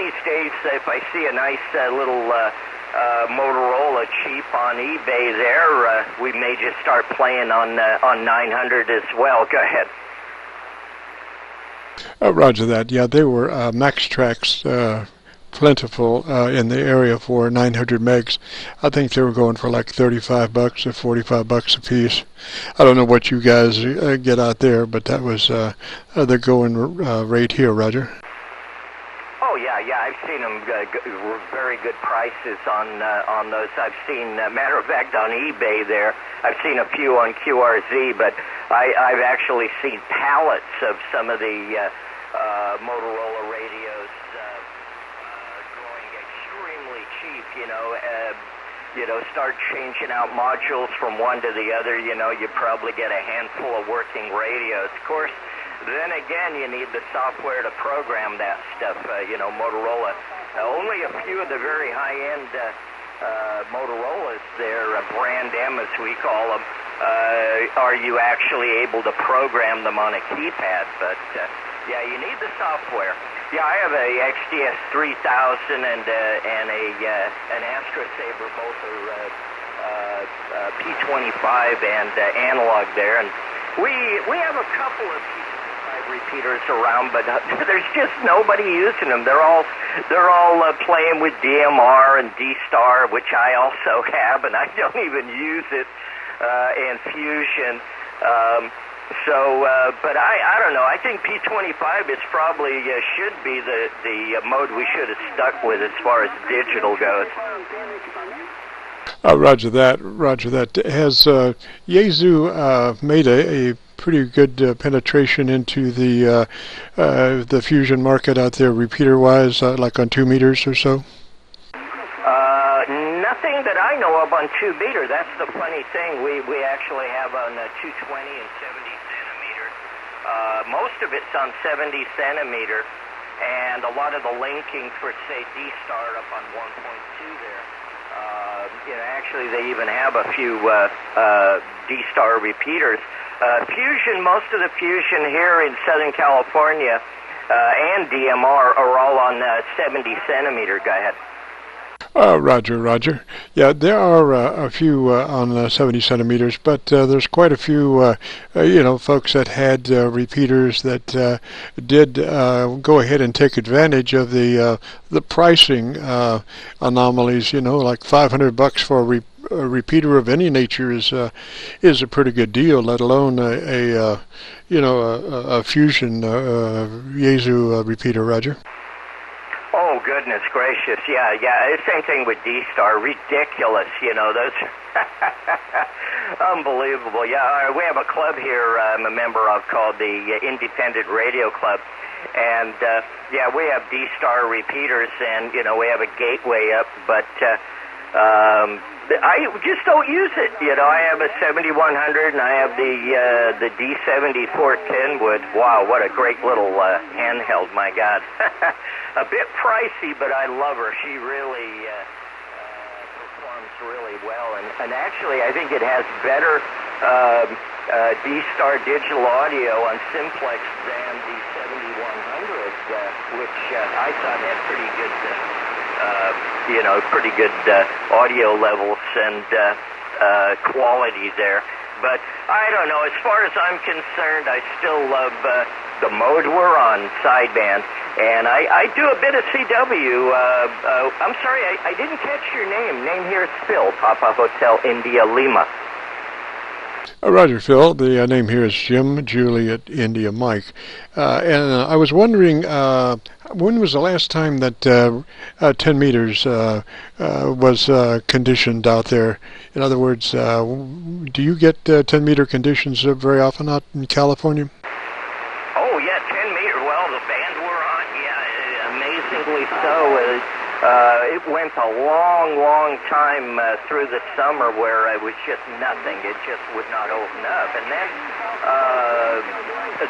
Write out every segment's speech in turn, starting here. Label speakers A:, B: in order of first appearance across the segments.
A: these days, if I see a nice little Motorola cheap on eBay there, we may just start playing on 900 as well. Go ahead.
B: Roger that. Yeah, they were Max Tracks plentiful in the area for 900 megs. I think they were going for like $35 or $45 a piece. I don't know what you guys get out there, but that was the going rate here, Roger.
A: Oh yeah, I've seen them very good prices on those. I've seen, matter of fact, on eBay there, I've seen a few on QRZ, but I've actually seen pallets of some of the Motorola radios going extremely cheap. Start changing out modules from one to the other. You probably get a handful of working radios. Of course, then again, you need the software to program that stuff. Motorola, only a few of the very high-end Motorola's, their brand M as we call them, are you actually able to program them on a keypad. But yeah, you need the software. Yeah, I have a XDS 3000 and an Astra Saber, both are P25 and analog there, and we have a couple of P25 repeaters around, but there's just nobody using them. They're all playing with DMR and D-Star, which I also have, and I don't even use it, and Fusion. But I don't know. I think P25 is probably should be the mode we should have stuck with as far as digital goes.
B: Roger that. Has Yaesu made a pretty good penetration into the Fusion market out there, repeater-wise, like on 2 meters or so?
A: Nothing that I know of on 2 meter. That's the funny thing. We actually have on 220 and 70 centimeter. Most of it's on 70 centimeter, and a lot of the linking for, say, D-Star up on 1.2 there. Actually, they even have a few D-Star repeaters. Fusion, most of the Fusion here in Southern California and DMR are all on 70 centimeter. Go ahead.
B: Roger. Yeah, there are a few on 70 centimeters, but there's quite a few, folks that had repeaters that did go ahead and take advantage of the pricing anomalies. Like $500 for a repeater of any nature is a pretty good deal, let alone a Fusion Yaesu repeater, Roger.
A: Oh, goodness gracious, yeah, same thing with D-Star, ridiculous, those, unbelievable. Yeah, we have a club here I'm a member of called the Independent Radio Club, and, we have D-Star repeaters, and, we have a gateway up, but, I just don't use it. I have a 7100 and I have the D70 Fort Kenwood. Wow, what a great little handheld, my God. A bit pricey, but I love her. She really performs really well. And actually, I think it has better D-Star digital audio on Simplex than the 7100, which I thought had pretty good audio levels and quality there. But I don't know. As far as I'm concerned, I still love the mode we're on, sideband. And I do a bit of CW. I'm sorry, I didn't catch your name. Name here is Phil, Papa Hotel India Lima.
B: Roger, Phil. The name here is Jim Juliet India Mike. And I was wondering, when was the last time that 10 meters was conditioned out there? In other words, do you get 10 meter conditions very often out in California?
A: Oh, yeah, 10 meter. Well, the band we're on, yeah, amazingly so. It went a long time through the summer where it was just nothing. It just would not open up. And then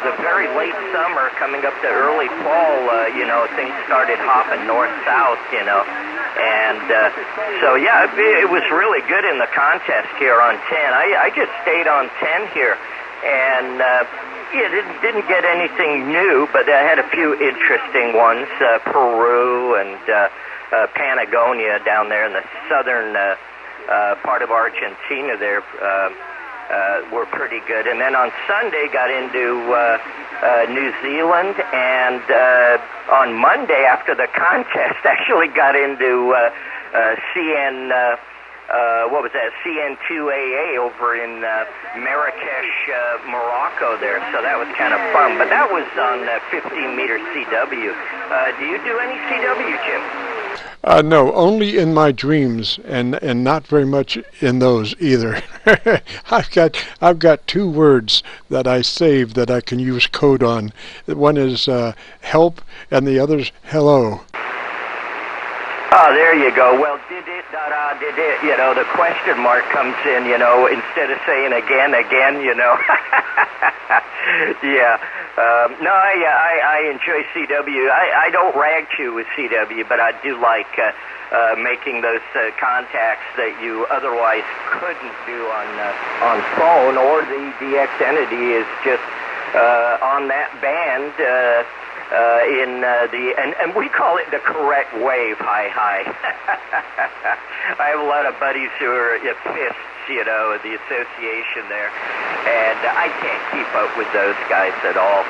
A: the very late summer, coming up to early fall, things started hopping north-south, And so, yeah, it was really good in the contest here on 10. I just stayed on 10 here. And didn't get anything new, but I had a few interesting ones, Peru and Patagonia down there in the southern part of Argentina there were pretty good. And then on Sunday got into New Zealand, and on Monday after the contest actually got into CN2AA over in Marrakesh, Morocco there. So that was kind of fun. But that was on 15-meter CW. Do you do any CW, Jim?
B: No, only in my dreams, and not very much in those either. I've got 2 words that I saved that I can use code on. One is help, and the other's hello.
A: Oh, there you go. Well, did it, did it, you know, the question mark comes in, you know, instead of saying again, you know. Yeah. No, I enjoy CW. I don't rag chew with CW, but I do like making those contacts that you otherwise couldn't do on phone, or the DX entity is just on that band and we call it the correct wave, hi. I have a lot of buddies who are fists, you know, the association there, and I can't keep up with those guys at all.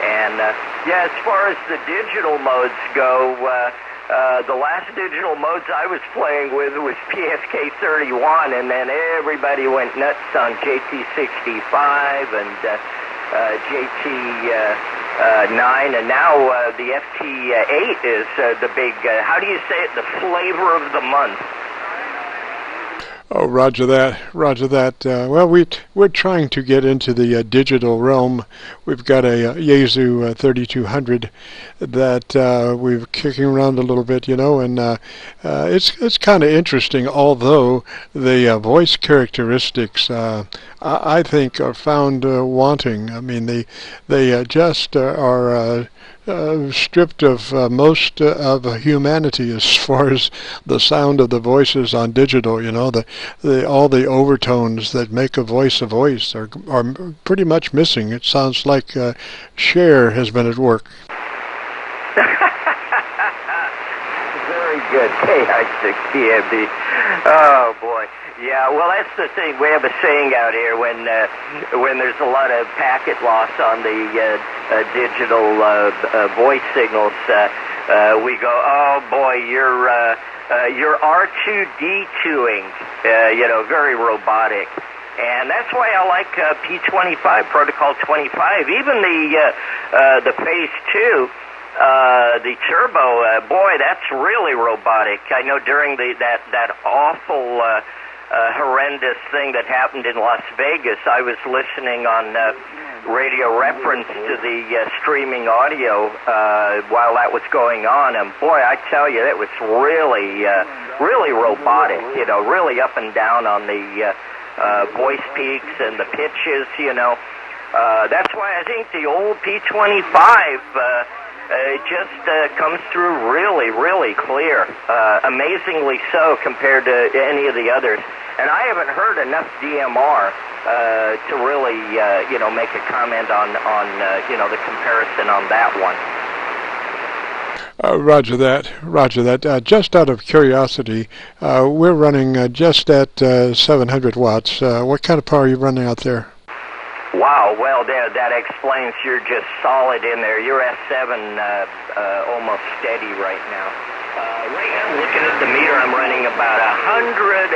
A: And yeah, as far as the digital modes go, the last digital modes I was playing with was PSK31, and then everybody went nuts on JT65 and JT9, and now the FT8 is the big, how do you say it, the flavor of the month.
B: Oh, roger that, roger that. Well, we're trying to get into the digital realm. We've got a Yaesu 3200 that we're kicking around a little bit, you know, and it's kind of interesting, although the voice characteristics I think are found wanting. I mean, they just are stripped of most of humanity as far as the sound of the voices on digital. You know, all the overtones that make a voice are pretty much missing. It sounds like Cher has been at work.
A: Very good, KC9VKV. Oh boy. Yeah, well, that's the thing. We have a saying out here when there's a lot of packet loss on the digital voice signals. We go, oh boy, you're R2D2ing, you know, very robotic. And that's why I like P25, Protocol 25. Even the Phase 2. The turbo, boy, that's really robotic. I know during that awful, horrendous thing that happened in Las Vegas, I was listening on radio reference to the streaming audio while that was going on, and boy, I tell you, it was really, really robotic. You know, really up and down on the voice peaks and the pitches. You know, that's why I think the old P25. It just comes through really, really clear, amazingly so compared to any of the others. And I haven't heard enough DMR to really, you know, make a comment on you know, the comparison on that one.
B: Roger that, roger that. Just out of curiosity, we're running just at 700 watts. What kind of power are you running out there?
A: Wow, well, that explains you're just solid in there. You're S7 almost steady right now. Right now, looking at the meter, I'm running about 180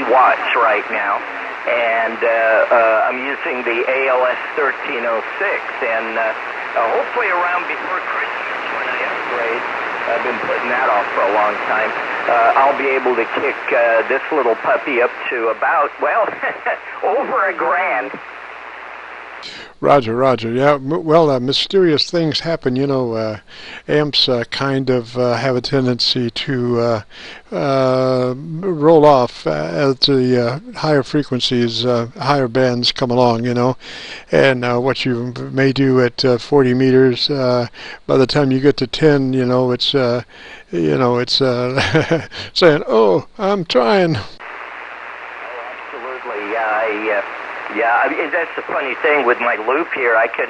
A: watts right now. And I'm using the ALS 1306. And hopefully around before Christmas when I upgrade, I've been putting that off for a long time, I'll be able to kick this little puppy up to about, well, over $1,000.
B: Roger, roger. Yeah, well, mysterious things happen. You know, amps kind of have a tendency to roll off as the higher frequencies, higher bands come along, you know. And what you may do at 40 meters, by the time you get to 10, you know, it's saying, "Oh, I'm trying."
A: Oh, absolutely. Yeah, Yeah, I mean, that's the funny thing with my loop here. I could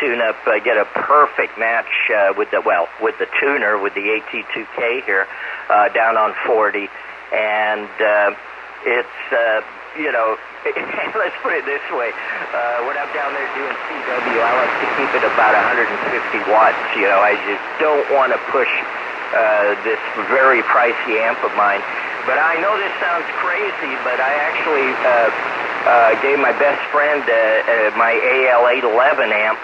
A: tune up, get a perfect match with the tuner with the AT2K here down on 40, and it's let's put it this way. When I'm down there doing CW, I like to keep it about 150 watts. I just don't want to push this very pricey amp of mine. But I know this sounds crazy, but I actually gave my best friend my AL811 amp,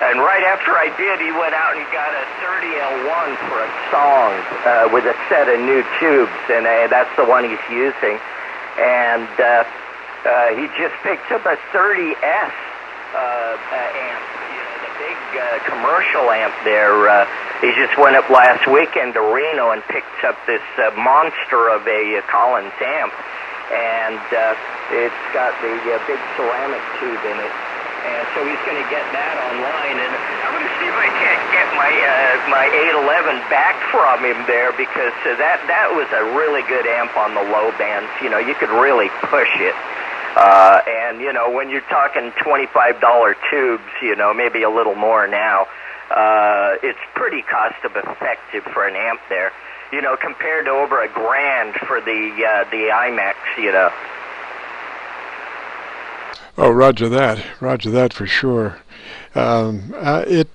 A: and right after I did, he went out and got a 30L1 for a song with a set of new tubes, and that's the one he's using. And he just picked up a 30S amp, the big commercial amp there. He just went up last weekend to Reno and picked up this monster of a Collins amp. And it's got the big ceramic tube in it, and so he's going to get that online, and I'm going to see if I can't get my 811 back from him there, because that was a really good amp on the low bands. You could really push it, and when you're talking $25 tubes, maybe a little more now, it's pretty cost effective for an amp there. Compared to over $1,000 for the IMAX,
B: Oh, Roger that for sure. It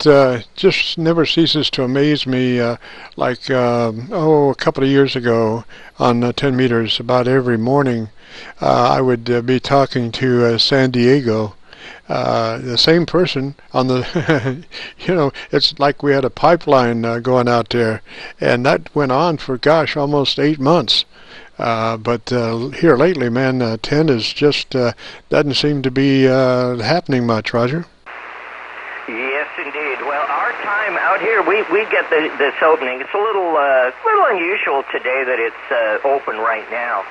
B: just never ceases to amaze me. A couple of years ago on 10 meters, about every morning, I would be talking to San Diego. The same person on the, it's like we had a pipeline going out there, and that went on for, gosh, almost 8 months. But here lately, man, 10 is just doesn't seem to be happening much, Roger.
A: Yes, indeed. Well, our time out here, we get this opening. It's a little unusual today that it's open right now.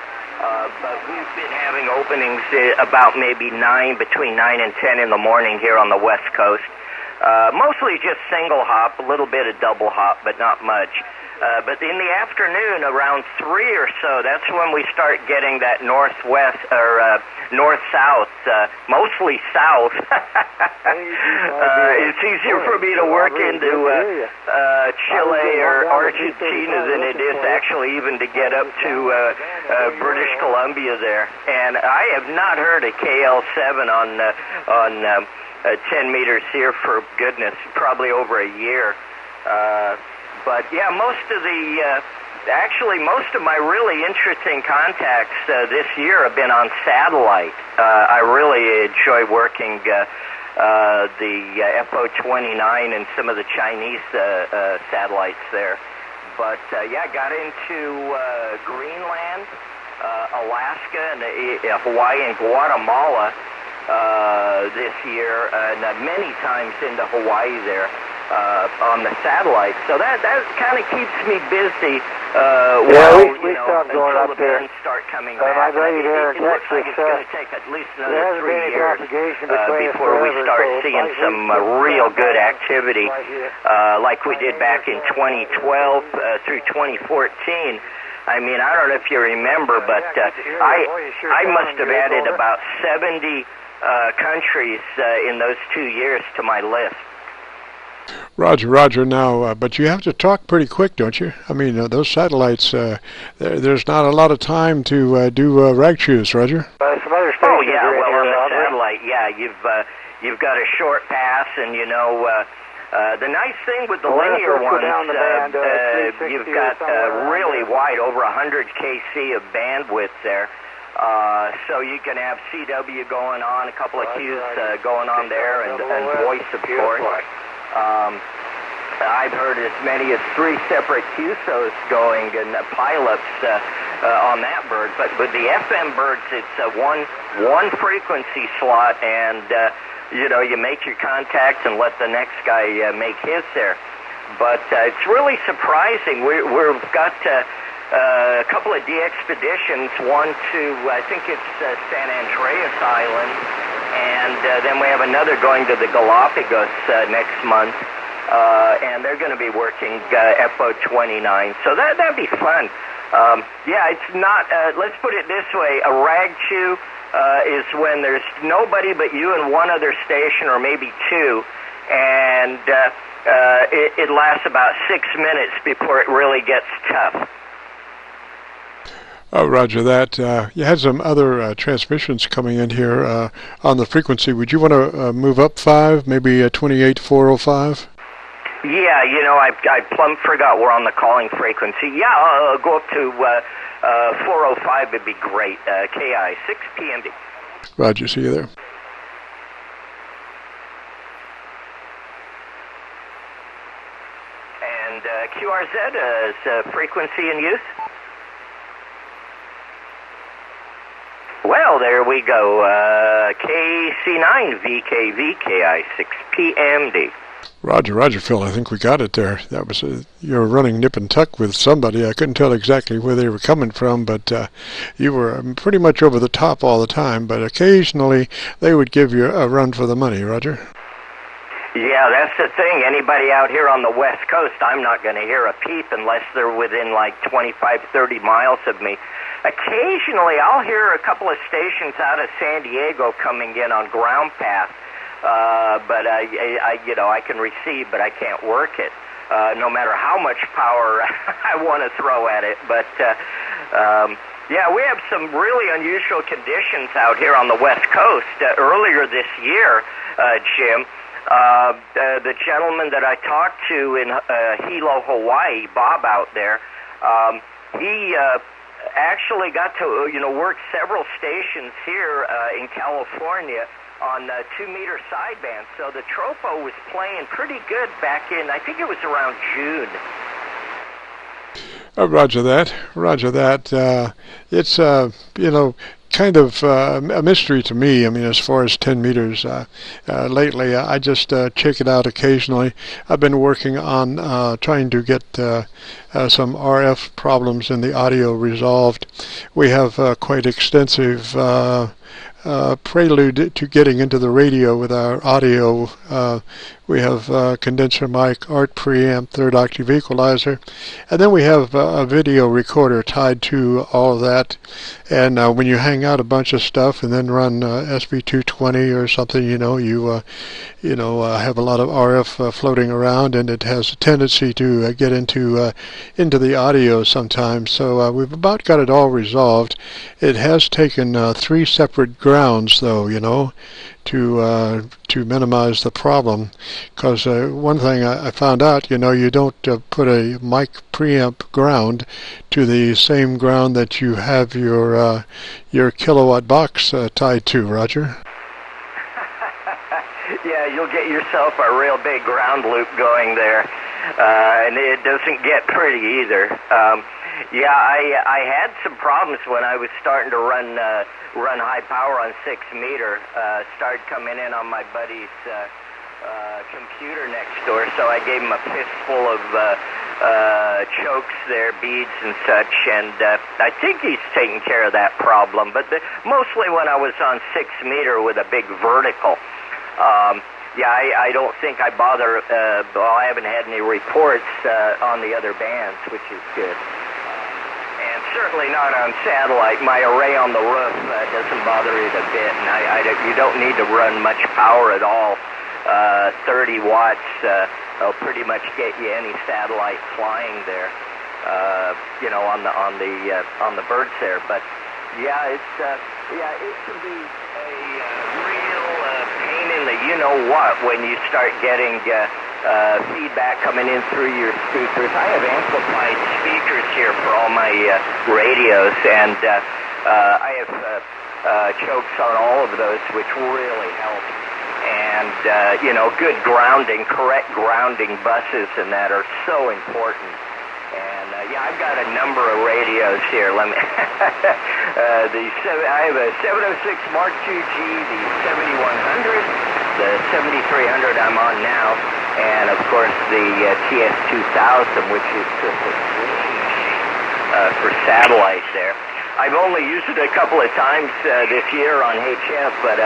A: But we've been having openings about maybe between 9 and 10 in the morning here on the West Coast. Mostly just single hop, a little bit of double hop, but not much. But in the afternoon, around 3 or so, that's when we start getting that northwest or north-south, mostly south. It's easier for me to work into Chile or Argentina than it is actually even to get up to British Columbia there. And I have not heard a KL7 on 10 meters here for goodness, probably over a year. But yeah, most of my really interesting contacts this year have been on satellite. I really enjoy working the FO-29 and some of the Chinese satellites there. But yeah, got into Greenland, Alaska, and Hawaii and Guatemala this year, and many times into Hawaii there. On the satellite, so that kind of keeps me busy.
C: We stopped going up there.
A: Start coming back. It looks like it's going to take at least another 3 years before we start seeing some real good activity, like we did back in 2012 through 2014. I mean, I don't know if you remember, but I must have added about 70 countries in those 2 years to my list.
B: Roger. Now, but you have to talk pretty quick, don't you? I mean, those satellites, there's not a lot of time to do rag chews, Roger.
A: Oh yeah, well on the satellite, yeah, you've got a short pass, and the nice thing with the linear ones, you've got really wide, over 100 kc of bandwidth there. So you can have CW going on, a couple of Qs going on there, and voice, of course. I've heard as many as 3 separate QSOs going and pileups on that bird. But with the FM birds, it's one frequency slot, and you make your contact and let the next guy make his there. But it's really surprising. We've got a couple of de-expeditions, one to, I think it's San Andreas Island, and then we have another going to the Galapagos next month, and they're going to be working FO-29, so that'd be fun. Yeah, it's not, let's put it this way, a rag chew is when there's nobody but you and one other station, or maybe two, and it lasts about 6 minutes before it really gets tough.
B: Oh, roger that. You had some other transmissions coming in here on the frequency. Would you want to move up 5, maybe 28405?
A: Yeah, you know, I plumb forgot we're on the calling frequency. Yeah, I'll go up to 405 would be great. KI6PMD.
B: Roger, see you there.
A: And QRZ is frequency in use? Well, there we go. KC9VKV, KI6PMD.
B: Roger, Phil. I think we got it there. That was you were running nip and tuck with somebody. I couldn't tell exactly where they were coming from, but you were pretty much over the top all the time. But occasionally they would give you a run for the money, Roger.
A: Yeah, that's the thing. Anybody out here on the West Coast, I'm not going to hear a peep unless they're within like 25, 30 miles of me. Occasionally, I'll hear a couple of stations out of San Diego coming in on ground path. But you know, I can receive, but I can't work it, no matter how much power I want to throw at it. But yeah, we have some really unusual conditions out here on the West Coast. Earlier this year, Jim, the gentleman that I talked to in Hilo, Hawaii, Bob out there, he actually got to work several stations here in California on 2-meter sideband. So the Tropo was playing pretty good back in, I think it was around June.
B: Roger that. It's, kind of a mystery to me. I mean, as far as 10 meters, lately, I just check it out occasionally. I've been working on trying to get some RF problems in the audio resolved. We have quite extensive prelude to getting into the radio with our audio. We have condenser mic, ART preamp, third octave equalizer, and then we have a video recorder tied to all of that. And when you hang out a bunch of stuff and then run SB220 or something, you have a lot of RF floating around, and it has a tendency to get into the audio sometimes. So we've about got it all resolved. It has taken 3 separate grounds, though, to minimize the problem, because one thing I found out, you don't put a mic preamp ground to the same ground that you have your kilowatt box tied to, Roger.
A: Yeah, you'll get yourself a real big ground loop going there, and it doesn't get pretty either. Yeah, I had some problems when I was starting to run high power on 6 meter. Started coming in on my buddy's computer next door, so I gave him a fistful of chokes there, beads and such, and I think he's taking care of that problem. But mostly when I was on 6 meter with a big vertical. Yeah, I don't think I bother. Well, I haven't had any reports on the other bands, which is good. And certainly not on satellite. My array on the roof doesn't bother it a bit, and you don't need to run much power at all. 30 watts will pretty much get you any satellite flying there. On the birds there. But yeah, it can be a real pain in the you-know-what when you start getting feedback coming in through your speakers. I have amplified speakers here for all my radios, and I have chokes on all of those, which really help. And, good grounding, correct grounding buses and that are so important. And, I've got a number of radios here. Let me, I have a 706 Mark II G, the 7100, the 7300 I'm on now, and of course the TS2000, which is just a swing machine for satellite there. I've only used it a couple of times this year on HF, but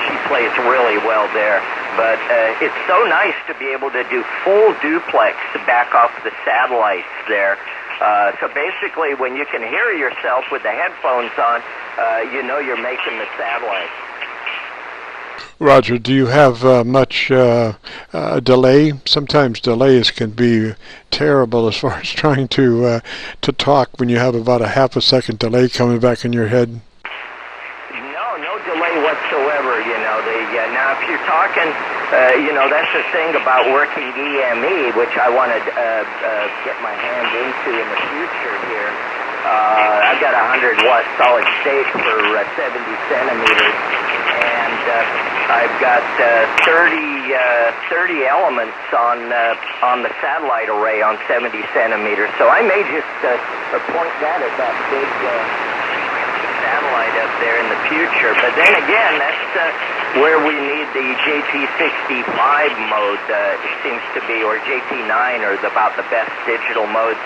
A: she plays really well there. But it's so nice to be able to do full duplex to back off the satellites there. So basically, when you can hear yourself with the headphones on, you know you're making the satellite.
B: Roger, do you have much delay? Sometimes delays can be terrible as far as trying to talk when you have about a half a second delay coming back in your head.
A: No delay whatsoever, you know. Now, if you're talking, you know, that's the thing about working EME, which I want to get my hand into in the future here. I've got a 100-watt solid state for 70 centimeters, and I've got 30 elements on the satellite array on 70 centimeters. So I may just point that at that big satellite up there in the future. But then again, that's where we need the JT65 mode, it seems to be, or JT9 are about the best digital modes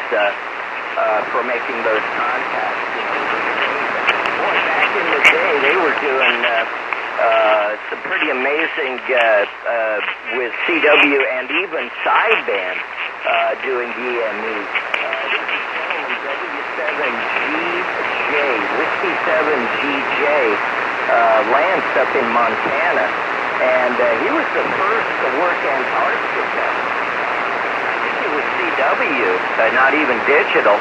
A: for making those contacts. You know, boy, back in the day, they were doing some pretty amazing with CW and even sideband doing EME. W7GJ, Whiskey 7GJ, lands up in Montana, and he was the first to work Antarctica. I think it was CW, not even digital,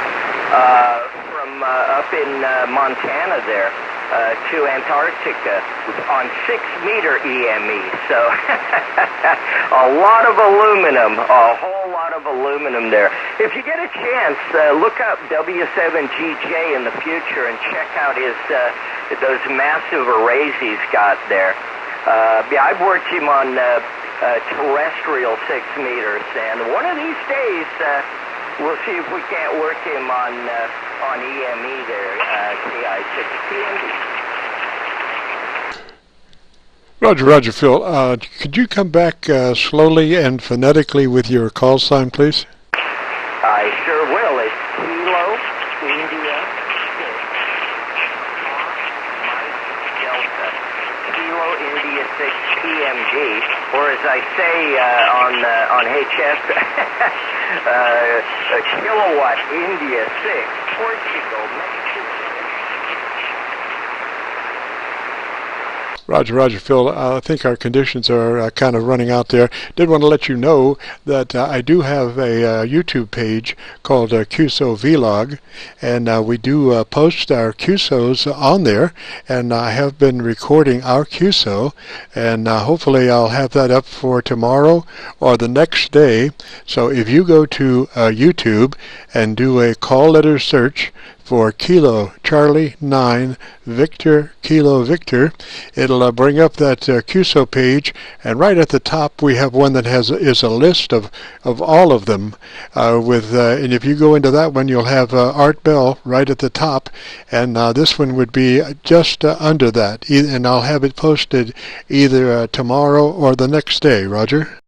A: from up in Montana there to Antarctica on 6-meter EME. So a lot of aluminum, a whole lot of aluminum there. If you get a chance, look up W7GJ in the future and check out his those massive arrays he's got there. Yeah, I've worked him on terrestrial 6 meters, and one of these days we'll see if we can't work him on EME there, KI6PMD.
B: Roger, Phil. Could you come back slowly and phonetically with your call sign, please?
A: I sure will. It's Kilo India 6 Delta. Kilo India 6 PMD, or as I say on HS, Kilowatt India 6, Portugal, Mexico.
B: Roger, Phil. I think our conditions are kind of running out there. Did want to let you know that I do have a YouTube page called QSO-VLOG, and we do post our QSOs on there, and I have been recording our QSO, and hopefully I'll have that up for tomorrow or the next day. So if you go to YouTube and do a call letter search for Kilo Charlie 9 Victor Kilo Victor, it'll bring up that QSO page, and right at the top we have one that is a list of all of them and if you go into that one, you'll have Art Bell right at the top, and this one would be just under that, and I'll have it posted either tomorrow or the next day. Roger.